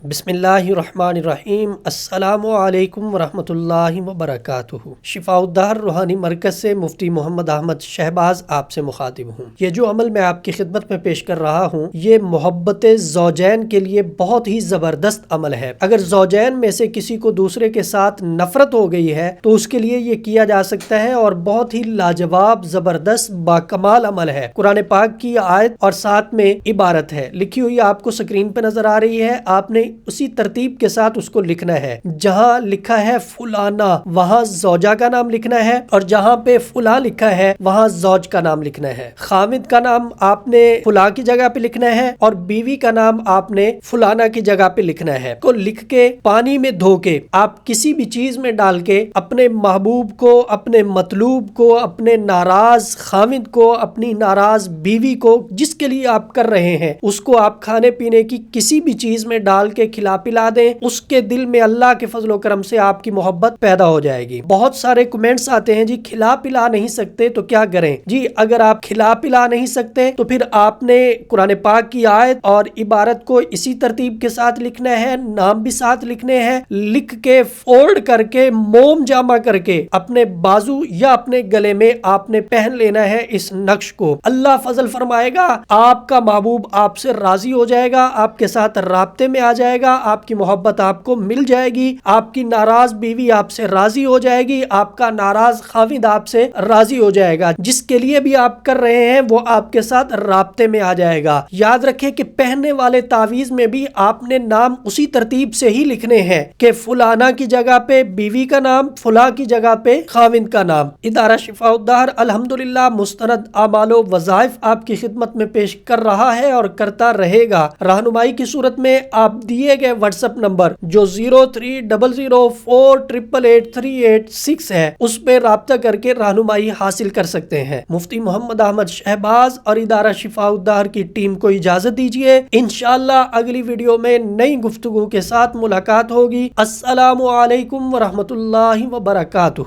بسم اللہ الرحمن الرحیم۔ السلام علیکم ورحمۃ اللہ وبرکاتہ۔ شفاء الدار روحانی مرکز سے مفتی محمد احمد شہباز آپ سے مخاطب ہوں۔ یہ جو عمل میں آپ کی خدمت میں پیش کر رہا ہوں یہ محبت زوجین کے لیے بہت ہی زبردست عمل ہے۔ اگر زوجین میں سے کسی کو دوسرے کے ساتھ نفرت ہو گئی ہے تو اس کے لیے یہ کیا جا سکتا ہے اور بہت ہی لاجواب، زبردست، باکمال عمل ہے۔ قرآن پاک کی آیت اور ساتھ میں عبارت ہے لکھی ہوئی، آپ کو سکرین پہ نظر آ رہی ہے۔ آپ نے اسی ترتیب کے ساتھ اس کو لکھنا ہے۔ جہاں لکھا ہے فلانا وہاں زوجہ کا نام لکھنا ہے، اور جہاں پہ فلاں لکھا ہے وہاں زوج کا نام لکھنا ہے۔ خاوند کا نام آپ نے فلاں کی جگہ پہ لکھنا ہے اور بیوی کا نام آپ نے فلانا کی جگہ پہ لکھنا ہے۔ کو لکھ کے پانی میں دھو کے آپ کسی بھی چیز میں ڈال کے اپنے محبوب کو، اپنے مطلوب کو، اپنے ناراض خاوند کو، اپنی ناراض بیوی کو، جس کے لیے آپ کر رہے ہیں، اس کو آپ کھانے پینے کی کسی بھی چیز میں ڈال کے کھلا پلا دیں، اس کے دل میں اللہ کے فضل و کرم سے آپ کی محبت پیدا ہو جائے گی۔ بہت سارے کمنٹس آتے ہیں جی کھلا پلا نہیں سکتے تو کیا کریں؟ جی اگر آپ کھلا پلا نہیں سکتے تو پھر آپ نے قرآن پاک کی آیت اور عبارت کو اسی ترتیب کے ساتھ لکھنا ہے، نام بھی ساتھ لکھنے ہیں، لکھ کے فولڈ کر کے موم جامع کر کے اپنے بازو یا اپنے گلے میں آپ نے پہن لینا ہے اس نقش کو۔ اللہ فضل فرمائے گا، آپ کا محبوب آپ سے راضی ہو جائے گا، آپ کے ساتھ رابطے میں آ جائے گا، آپ کی محبت آپ کو مل جائے گی، آپ کی ناراض بیوی آپ سے راضی ہو جائے گی، آپ کا ناراض خاوند آپ سے راضی ہو جائے گا، جس کے لیے بھی آپ کر رہے ہیں وہ آپ کے ساتھ رابطے میں آ جائے گا۔ یاد رکھیں کہ پہننے والے تعویذ میں بھی آپ نے نام اسی ترتیب سے ہی لکھنے ہیں کہ فلانا کی جگہ پہ بیوی کا نام، فلاں کی جگہ پہ خاوند کا نام۔ ادارہ شفاء الدار الحمدللہ مستند اعمال و وظائف آپ کی خدمت میں پیش کر رہا ہے اور کرتا رہے گا۔ رہنمائی کی صورت میں آپ دیے گئے واٹس ایپ نمبر جو 030048883886 ہے اس پہ رابطہ کر کے رہنمائی حاصل کر سکتے ہیں۔ مفتی محمد احمد شہباز اور ادارہ شفاء الدار کی ٹیم کو اجازت دیجیے، انشاءاللہ اگلی ویڈیو میں نئی گفتگو کے ساتھ ملاقات ہوگی۔ السلام علیکم ورحمۃ اللہ وبرکاتہ۔